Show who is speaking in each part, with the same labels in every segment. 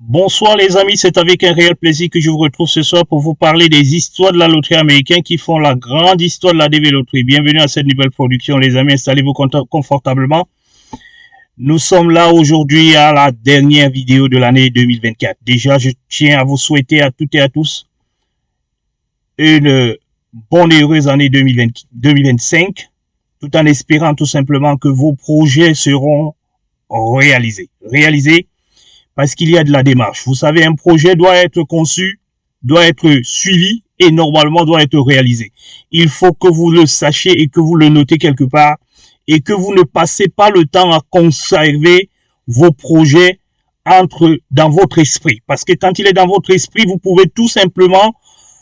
Speaker 1: Bonsoir les amis, c'est avec un réel plaisir que je vous retrouve ce soir pour vous parler des histoires de la loterie américaine qui font la grande histoire de la DV Loterie. Bienvenue à cette nouvelle production les amis, installez-vous confortablement. Nous sommes là aujourd'hui à la dernière vidéo de l'année 2024. Déjà, je tiens à vous souhaiter à toutes et à tous une bonne et heureuse année 2025, tout en espérant tout simplement que vos projets seront réalisés. Parce qu'il y a de la démarche. Vous savez, un projet doit être conçu, doit être suivi et normalement doit être réalisé. Il faut que vous le sachiez et que vous le notez quelque part et que vous ne passez pas le temps à conserver vos projets dans votre esprit. Parce que quand il est dans votre esprit, vous pouvez tout simplement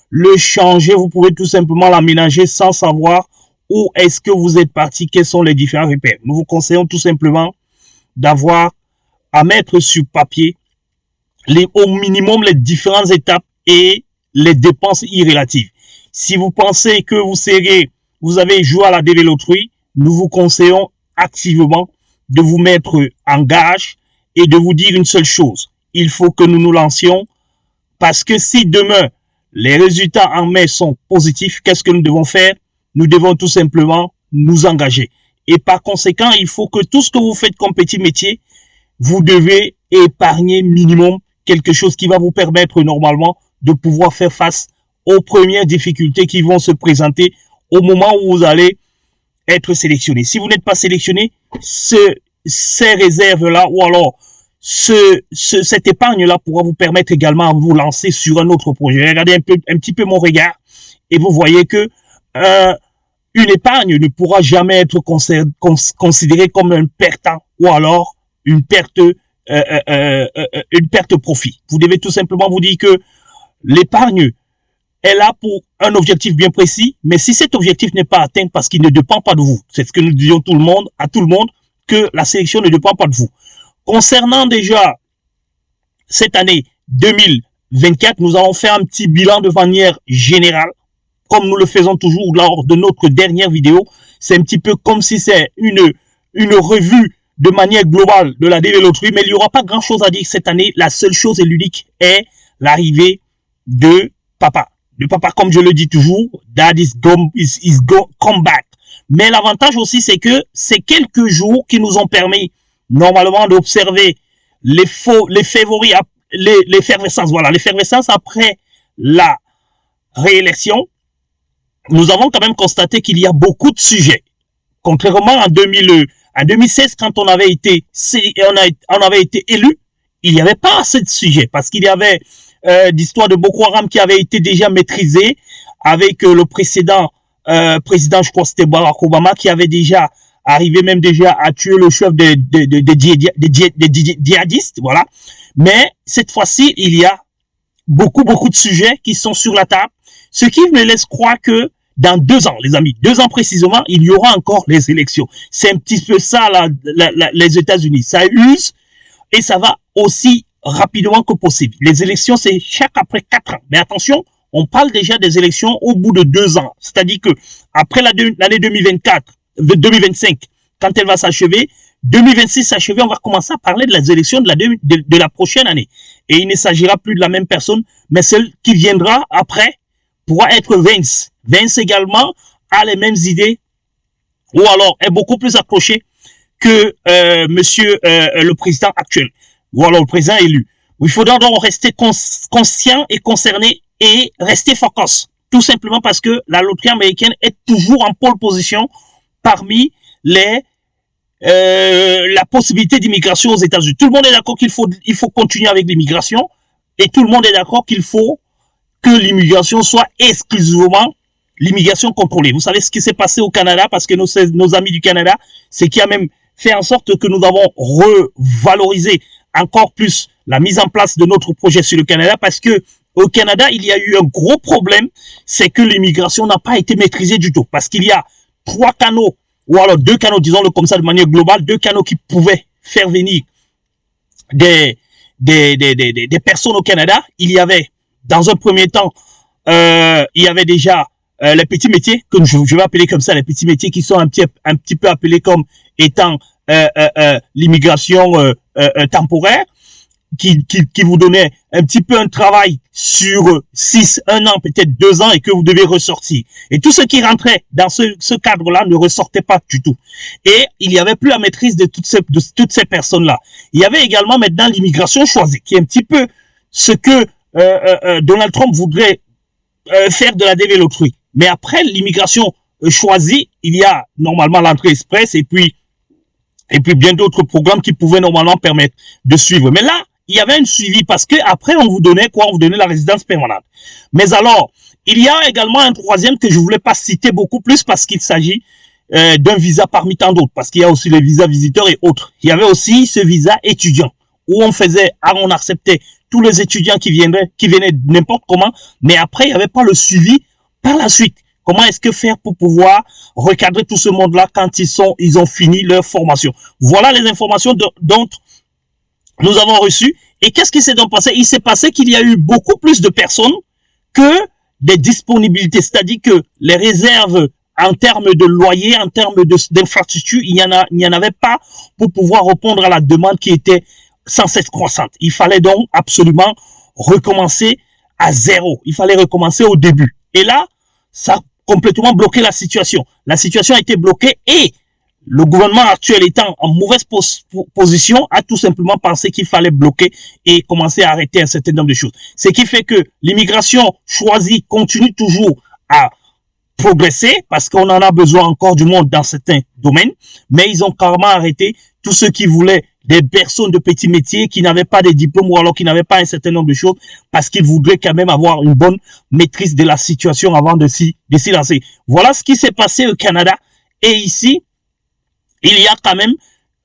Speaker 1: le changer, vous pouvez tout simplement l'aménager sans savoir où est-ce que vous êtes parti, quels sont les différents repères. Nous vous conseillons tout simplement d'avoir à mettre sur papier au minimum les différentes étapes et les dépenses irrélatives. Si vous pensez que vous avez joué à la DV Loterie, nous vous conseillons activement de vous mettre en gage et de vous dire une seule chose. Il faut que nous nous lancions parce que si demain les résultats en mai sont positifs, qu'est-ce que nous devons faire? Nous devons tout simplement nous engager. Et par conséquent, il faut que tout ce que vous faites comme petit métier, vous devez épargner minimum quelque chose qui va vous permettre normalement de pouvoir faire face aux premières difficultés qui vont se présenter au moment où vous allez être sélectionné. Si vous n'êtes pas sélectionné, ces réserves-là ou alors cette épargne-là pourra vous permettre également de vous lancer sur un autre projet. Regardez un petit peu mon regard et vous voyez que une épargne ne pourra jamais être considérée comme un perdant ou alors une perte profit. Vous devez tout simplement vous dire que l'épargne est là pour un objectif bien précis, mais si cet objectif n'est pas atteint parce qu'il ne dépend pas de vous, c'est ce que nous disons à tout le monde, que la sélection ne dépend pas de vous. Concernant déjà cette année 2024, nous allons faire un petit bilan de manière générale, comme nous le faisons toujours lors de notre dernière vidéo. C'est un petit peu comme si c'est une revue de manière globale de la DV Loterie, mais il n'y aura pas grand chose à dire cette année. La seule chose et l'unique est l'arrivée de papa. De papa, comme je le dis toujours, Dad is come back. Mais l'avantage aussi, c'est que c'est quelques jours qui nous ont permis normalement d'observer l'effervescence. Voilà, l'effervescence après la réélection. Nous avons quand même constaté qu'il y a beaucoup de sujets. Contrairement en 2016, quand on avait été élu, il n'y avait pas assez de sujets parce qu'il y avait l'histoire de Boko Haram qui avait été déjà maîtrisée avec le précédent président, je crois que c'était Barack Obama, qui avait déjà arrivé même déjà à tuer le chef des djihadistes, voilà. Mais cette fois-ci, il y a beaucoup de sujets qui sont sur la table, ce qui me laisse croire que dans 2 ans, les amis, 2 ans précisément, il y aura encore les élections. C'est un petit peu ça, les États-Unis. Ça use et ça va aussi rapidement que possible. Les élections, c'est chaque après 4 ans. Mais attention, on parle déjà des élections au bout de 2 ans. C'est-à-dire que après l'année 2025, quand elle va s'achever, 2026 s'achever, on va commencer à parler de les élections de la prochaine année. Et il ne s'agira plus de la même personne, mais celle qui viendra après pourra être Vance. Vance également a les mêmes idées ou alors est beaucoup plus accroché que monsieur le président actuel ou alors le président élu. Il faudra donc rester conscient et concerné et rester focus. Tout simplement parce que la loterie américaine est toujours en pole position parmi la possibilité d'immigration aux États-Unis. Tout le monde est d'accord qu'il faut continuer avec l'immigration et tout le monde est d'accord qu'il faut que l'immigration soit exclusivement l'immigration contrôlée. Vous savez ce qui s'est passé au Canada parce que nos amis du Canada, c'est qui a même fait en sorte que nous avons revalorisé encore plus la mise en place de notre projet sur le Canada parce que au Canada, il y a eu un gros problème, c'est que l'immigration n'a pas été maîtrisée du tout parce qu'il y a 3 canaux ou alors 2 canaux, disons-le comme ça de manière globale, 2 canaux qui pouvaient faire venir des personnes au Canada. Il y avait, dans un premier temps, il y avait déjà les petits métiers, que je vais appeler comme ça, les petits métiers qui sont un petit peu appelés comme étant l'immigration temporaire. qui vous donnait un petit peu un travail sur 6, 1 an, peut-être 2 ans et que vous devez ressortir. Et tout ce qui rentrait dans ce cadre-là ne ressortait pas du tout. Et il n'y avait plus la maîtrise de toutes ces personnes-là. Il y avait également maintenant l'immigration choisie, qui est un petit peu ce que Donald Trump voudrait faire de la dévéloterie. Mais après l'immigration choisie, il y a normalement l'entrée express et puis bien d'autres programmes qui pouvaient normalement permettre de suivre. Mais là, il y avait un suivi parce que après on vous donnait quoi? On vous donnait la résidence permanente. Mais alors, il y a également un troisième que je voulais pas citer beaucoup plus parce qu'il s'agit d'un visa parmi tant d'autres, parce qu'il y a aussi les visas visiteurs et autres. Il y avait aussi ce visa étudiant où on acceptait tous les étudiants qui venaient n'importe comment, mais après il n'y avait pas le suivi par la suite. Comment est-ce que faire pour pouvoir recadrer tout ce monde-là quand ils ont fini leur formation? Voilà les informations dont nous avons reçu. Et qu'est-ce qui s'est donc passé? Il s'est passé qu'il y a eu beaucoup plus de personnes que des disponibilités. C'est-à-dire que les réserves en termes de loyer, en termes d'infrastructure, il n'y en avait pas pour pouvoir répondre à la demande qui était sans cesse croissante. Il fallait donc absolument recommencer à zéro. Il fallait recommencer au début. Et là, ça a complètement bloqué la situation. La situation a été bloquée et le gouvernement actuel étant en mauvaise position a tout simplement pensé qu'il fallait bloquer et commencer à arrêter un certain nombre de choses. Ce qui fait que l'immigration choisie continue toujours à progresser parce qu'on en a besoin encore du monde dans certains domaines, mais ils ont carrément arrêté tous ceux qui voulaient des personnes de petits métiers qui n'avaient pas de diplômes ou alors qui n'avaient pas un certain nombre de choses parce qu'ils voudraient quand même avoir une bonne maîtrise de la situation avant de s'y lancer. Voilà ce qui s'est passé au Canada. Et ici, il y a quand même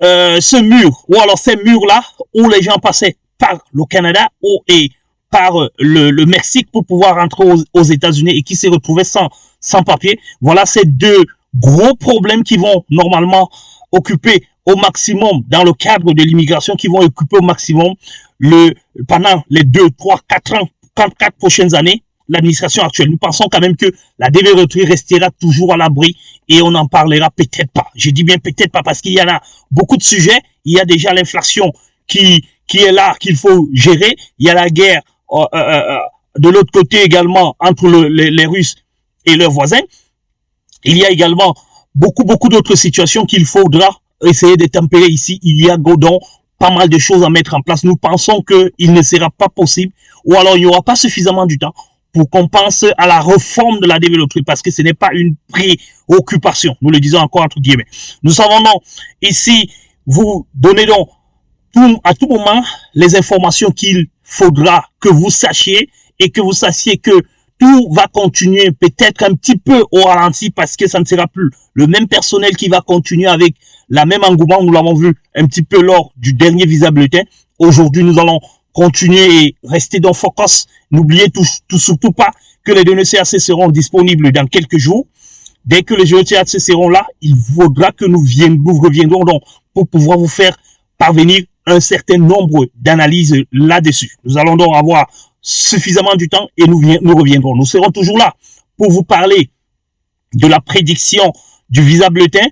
Speaker 1: ce mur, ou alors ces murs-là où les gens passaient par le Canada et par le Mexique pour pouvoir rentrer aux États-Unis et qui se retrouvaient sans papier. Voilà ces deux gros problèmes qui vont normalement occuper au maximum, dans le cadre de l'immigration, qui vont occuper au maximum pendant les 2, 3, 4 ans, 4 prochaines années, l'administration actuelle. Nous pensons quand même que la dévéloterie restera toujours à l'abri et on n'en parlera peut-être pas. Je dis bien peut-être pas parce qu'il y en a beaucoup de sujets. Il y a déjà l'inflation qui est là, qu'il faut gérer. Il y a la guerre de l'autre côté également entre les Russes et leurs voisins. Il y a également beaucoup d'autres situations qu'il faudra essayer de tempérer ici. Il y a donc pas mal de choses à mettre en place. Nous pensons qu'il ne sera pas possible ou alors il n'y aura pas suffisamment du temps pour qu'on pense à la réforme de la dévéloterie parce que ce n'est pas une préoccupation. Nous le disons encore entre guillemets. Nous savons non. Ici, vous donnez donc à tout moment les informations qu'il faudra que vous sachiez et que vous sachiez que tout va continuer peut-être un petit peu au ralenti parce que ça ne sera plus le même personnel qui va continuer avec la même engouement. Nous l'avons vu un petit peu lors du dernier visa bulletin. Aujourd'hui, nous allons continuer et rester dans focus. N'oubliez surtout pas que les données CAC seront disponibles dans quelques jours. Dès que les données CAC seront là, il faudra que nous reviendrons donc pour pouvoir vous faire parvenir un certain nombre d'analyses là-dessus. Nous allons donc avoir suffisamment du temps et nous reviendrons. Nous serons toujours là pour vous parler de la prédiction du visa bulletin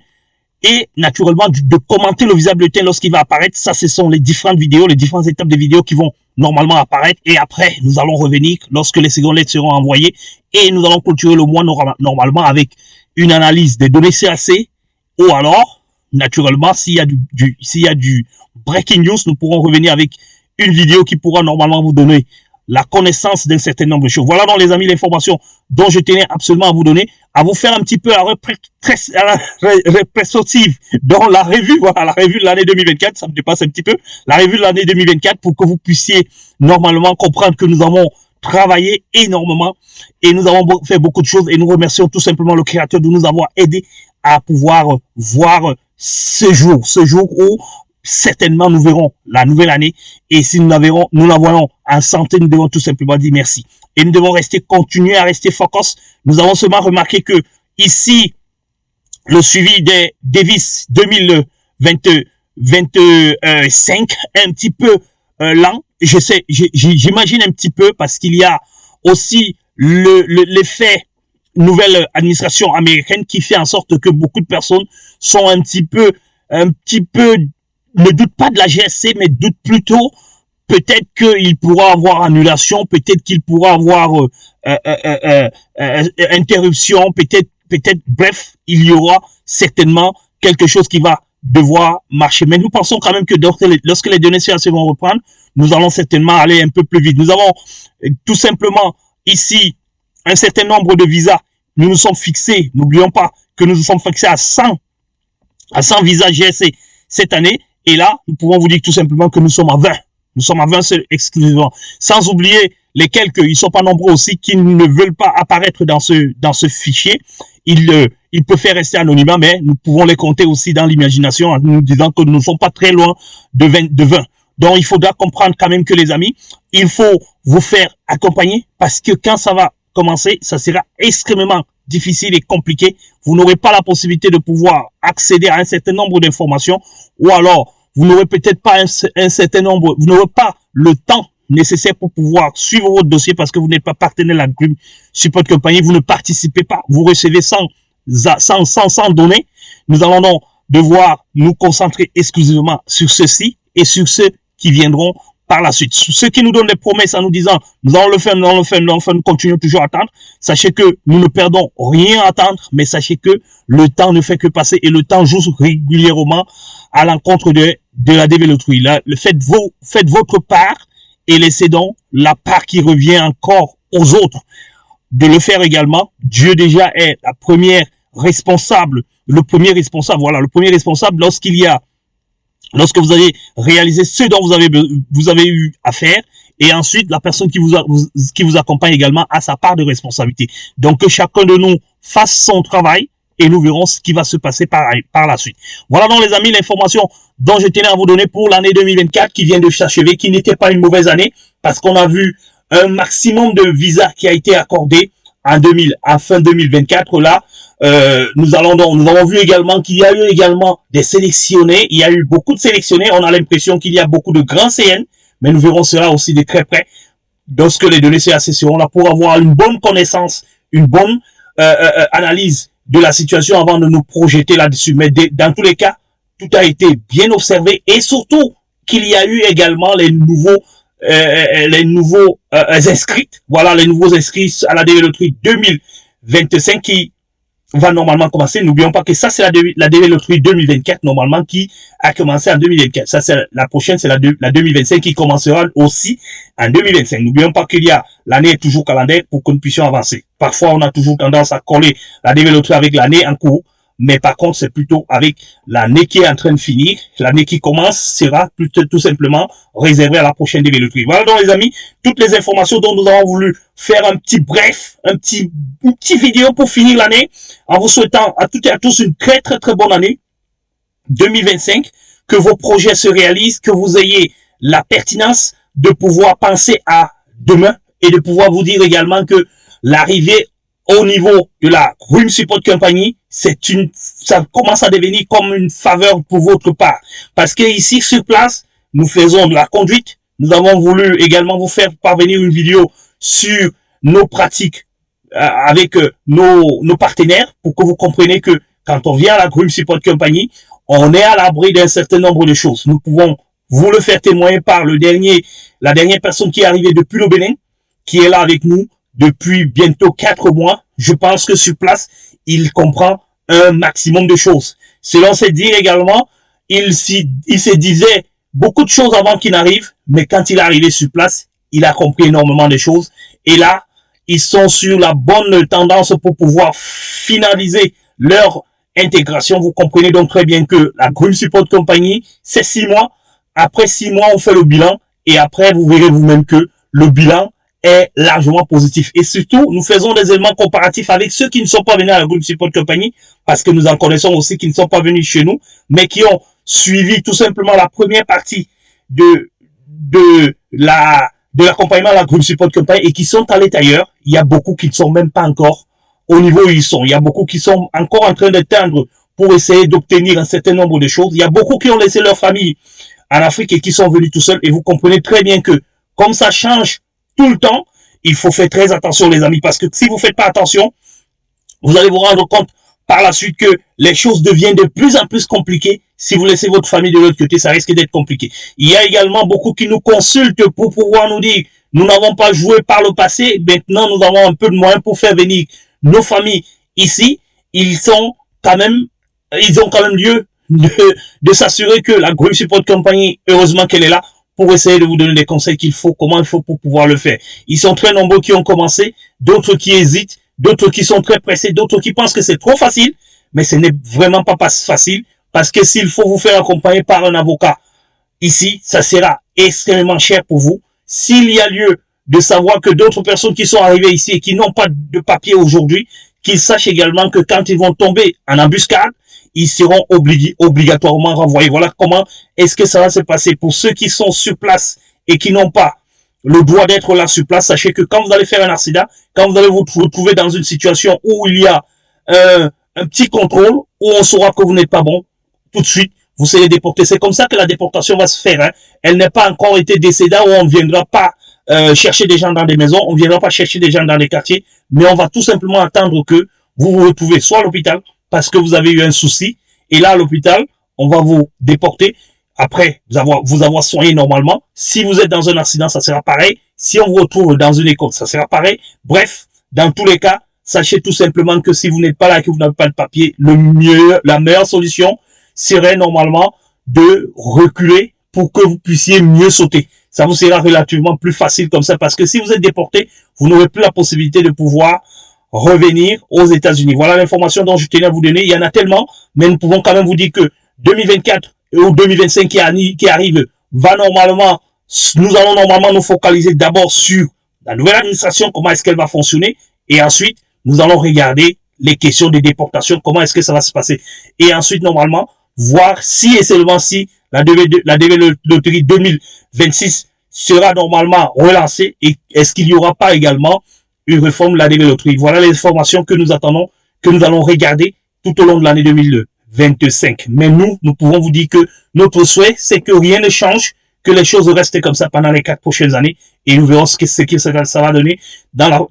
Speaker 1: et naturellement de commenter le visa bulletin lorsqu'il va apparaître. Ça, ce sont les différentes vidéos, les différentes étapes de vidéos qui vont normalement apparaître et après, nous allons revenir lorsque les secondes lettres seront envoyées et nous allons clôturer le mois normalement avec une analyse des données CAC ou alors, naturellement, s'il y a du breaking news, nous pourrons revenir avec une vidéo qui pourra normalement vous donner la connaissance d'un certain nombre de choses. Voilà donc les amis l'information dont je tenais absolument à vous donner, à vous faire un petit peu la rétrospective dans la revue, voilà, la revue de l'année 2024, ça me dépasse un petit peu, la revue de l'année 2024 pour que vous puissiez normalement comprendre que nous avons travaillé énormément et nous avons fait beaucoup de choses et nous remercions tout simplement le créateur de nous avoir aidé à pouvoir voir ce jour où certainement nous verrons la nouvelle année et si nous la voyons en santé, nous devons tout simplement dire merci et nous devons continuer à rester focus. Nous avons seulement remarqué que ici le suivi des Davis 2025 est un petit peu lent. J'imagine un petit peu parce qu'il y a aussi l'effet nouvelle administration américaine qui fait en sorte que beaucoup de personnes sont un petit peu ne doutent pas de la GSC, mais doutent plutôt peut-être qu'il pourra avoir annulation, peut-être qu'il pourra avoir interruption, peut-être, bref, il y aura certainement quelque chose qui va devoir marcher. Mais nous pensons quand même que lorsque les données CAC vont reprendre, nous allons certainement aller un peu plus vite. Nous avons tout simplement ici un certain nombre de visas. Nous nous sommes fixés, n'oublions pas que nous nous sommes fixés à 100 visas GSC cette année. Et là, nous pouvons vous dire tout simplement que nous sommes à 20. Nous sommes à 20 exclusivement. Sans oublier les quelques, ils ne sont pas nombreux aussi, qui ne veulent pas apparaître dans ce fichier. Ils préfèrent rester anonymes, mais nous pouvons les compter aussi dans l'imagination en nous disant que nous ne sommes pas très loin de 20. Donc, il faudra comprendre quand même que les amis, il faut vous faire accompagner parce que quand ça va commencer, ça sera extrêmement difficile et compliqué. Vous n'aurez pas la possibilité de pouvoir accéder à un certain nombre d'informations ou alors vous n'aurez peut-être pas un certain nombre, vous n'aurez pas le temps nécessaire pour pouvoir suivre votre dossier parce que vous n'êtes pas partenaire de la Grim Support Company, vous ne participez pas, vous recevez sans données. Nous allons donc devoir nous concentrer exclusivement sur ceci et sur ceux qui viendront par la suite. Ceux qui nous donnent des promesses en nous disant nous allons le faire, nous continuons toujours à attendre. Sachez que nous ne perdons rien à attendre, mais sachez que le temps ne fait que passer et le temps joue régulièrement à l'encontre de la développerie. Faites votre part et laissez donc la part qui revient encore aux autres de le faire également. Dieu déjà est la première responsable, le premier responsable lorsque vous avez réalisé ce dont vous avez eu à faire, et ensuite la personne qui vous accompagne également a sa part de responsabilité. Donc que chacun de nous fasse son travail et nous verrons ce qui va se passer par la suite. Voilà donc les amis l'information dont je tenais à vous donner pour l'année 2024 qui vient de s'achever, qui n'était pas une mauvaise année parce qu'on a vu un maximum de visas qui a été accordé en fin 2024 là. Nous avons vu également qu'il y a eu également des sélectionnés. Il y a eu beaucoup de sélectionnés. On a l'impression qu'il y a beaucoup de grands CN, mais nous verrons cela aussi de très près lorsque les données CAC seront là pour avoir une bonne connaissance, une bonne analyse de la situation avant de nous projeter là-dessus. Mais dans tous les cas, tout a été bien observé et surtout qu'il y a eu également les nouveaux inscrits. Voilà, les nouveaux inscrits à la DV 2025 qui va normalement commencer. N'oublions pas que ça, c'est la DV Loterie 2024, normalement, qui a commencé en 2024. Ça, c'est la prochaine, c'est la 2025 qui commencera aussi en 2025. N'oublions pas qu'il y a, l'année est toujours calendaire pour que nous puissions avancer. Parfois, on a toujours tendance à coller la DV Loterie avec l'année en cours. Mais par contre, c'est plutôt avec l'année qui est en train de finir. L'année qui commence sera tout simplement réservée à la prochaine DV Loterie. Voilà donc les amis, toutes les informations dont nous avons voulu faire un petit bref, une petite vidéo pour finir l'année, en vous souhaitant à toutes et à tous une très bonne année 2025, que vos projets se réalisent, que vous ayez la pertinence de pouvoir penser à demain et de pouvoir vous dire également que l'arrivée au niveau de la Grim Support Company, ça commence à devenir comme une faveur pour votre part. Parce que ici, sur place, nous faisons de la conduite. Nous avons voulu également vous faire parvenir une vidéo sur nos pratiques avec nos partenaires pour que vous compreniez que quand on vient à la Grim Support Company, on est à l'abri d'un certain nombre de choses. Nous pouvons vous le faire témoigner par la dernière personne qui est arrivée depuis le Bénin, qui est là avec nous depuis bientôt 4 mois. Je pense que sur place, il comprend un maximum de choses. Selon ses dires également, il se disait beaucoup de choses avant qu'il n'arrive, mais quand il est arrivé sur place, il a compris énormément de choses. Et là, ils sont sur la bonne tendance pour pouvoir finaliser leur intégration. Vous comprenez donc très bien que la Grim Support Company, c'est 6 mois. Après 6 mois, on fait le bilan. Et après, vous verrez vous-même que le bilan est largement positif. Et surtout, nous faisons des éléments comparatifs avec ceux qui ne sont pas venus à la Grim Support Company, parce que nous en connaissons aussi qui ne sont pas venus chez nous, mais qui ont suivi tout simplement la première partie de l'accompagnement à la Grim Support Company et qui sont allés ailleurs. Il y a beaucoup qui ne sont même pas encore au niveau où ils sont. Il y a beaucoup qui sont encore en train d'éteindre pour essayer d'obtenir un certain nombre de choses. Il y a beaucoup qui ont laissé leur famille en Afrique et qui sont venus tout seuls. Et vous comprenez très bien que comme ça change tout le temps, il faut faire très attention les amis, parce que si vous faites pas attention, vous allez vous rendre compte par la suite que les choses deviennent de plus en plus compliquées. Si vous laissez votre famille de l'autre côté, ça risque d'être compliqué. Il y a également beaucoup qui nous consultent pour pouvoir nous dire, nous n'avons pas joué par le passé, maintenant nous avons un peu de moyens pour faire venir nos familles ici. Ils ont quand même lieu de s'assurer que la Grim Support Company, heureusement qu'elle est là, pour essayer de vous donner des conseils qu'il faut, comment il faut pour pouvoir le faire. Ils sont très nombreux qui ont commencé, d'autres qui hésitent, d'autres qui sont très pressés, d'autres qui pensent que c'est trop facile, mais ce n'est vraiment pas facile, parce que s'il faut vous faire accompagner par un avocat, ici, ça sera extrêmement cher pour vous. S'il y a lieu de savoir que d'autres personnes qui sont arrivées ici et qui n'ont pas de papier aujourd'hui, qu'ils sachent également que quand ils vont tomber en embuscade, ils seront obligatoirement renvoyés. Voilà comment est-ce que ça va se passer. Pour ceux qui sont sur place et qui n'ont pas le droit d'être là sur place, sachez que quand vous allez faire un accident, quand vous allez vous retrouver dans une situation où il y a un petit contrôle, où on saura que vous n'êtes pas bon, tout de suite, vous serez déporté. C'est comme ça que la déportation va se faire. Hein. Elle n'a pas encore été décédée où on ne viendra pas chercher des gens dans des maisons, on ne viendra pas chercher des gens dans des quartiers, mais on va tout simplement attendre que vous vous retrouvez soit à l'hôpital, parce que vous avez eu un souci, et là, à l'hôpital, on va vous déporter, après vous avoir soigné normalement. Si vous êtes dans un accident, ça sera pareil. Si on vous retrouve dans une école, ça sera pareil. Bref, dans tous les cas, sachez tout simplement que si vous n'êtes pas là et que vous n'avez pas de papier, la meilleure solution serait normalement de reculer pour que vous puissiez mieux sauter. Ça vous sera relativement plus facile comme ça, parce que si vous êtes déporté, vous n'aurez plus la possibilité de pouvoir revenir aux États-Unis. Voilà l'information dont je tenais à vous donner. Il y en a tellement, mais nous pouvons quand même vous dire que 2024 ou 2025 qui arrive va normalement, nous allons normalement nous focaliser d'abord sur la nouvelle administration, comment est-ce qu'elle va fonctionner, et ensuite nous allons regarder les questions de déportation, comment est-ce que ça va se passer, et ensuite normalement voir si et seulement si la DV Loterie 2026 sera normalement relancée, et est-ce qu'il n'y aura pas également une réforme de la DV Loterie. Voilà les informations que nous attendons, que nous allons regarder tout au long de l'année 2025. Mais nous pouvons vous dire que notre souhait, c'est que rien ne change, que les choses restent comme ça pendant les 4 prochaines années, et nous verrons ce que ça va donner dans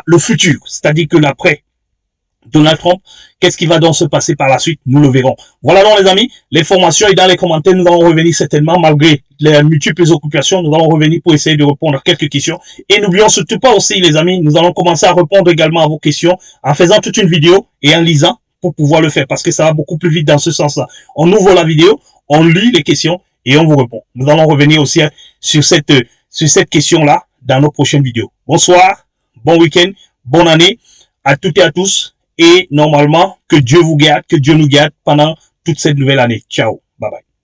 Speaker 1: le futur, c'est-à-dire que l'après Donald Trump, qu'est-ce qui va donc se passer par la suite, nous le verrons. Voilà donc les amis, l'information est dans les commentaires, nous allons revenir certainement, malgré les multiples occupations, nous allons revenir pour essayer de répondre à quelques questions. Et n'oublions surtout pas aussi les amis, nous allons commencer à répondre également à vos questions en faisant toute une vidéo et en lisant pour pouvoir le faire, parce que ça va beaucoup plus vite dans ce sens-là. On ouvre la vidéo, on lit les questions et on vous répond. Nous allons revenir aussi sur cette question-là dans nos prochaines vidéos. Bonsoir, bon week-end, bonne année à toutes et à tous. Et normalement, que Dieu vous garde, que Dieu nous garde pendant toute cette nouvelle année. Ciao, bye bye.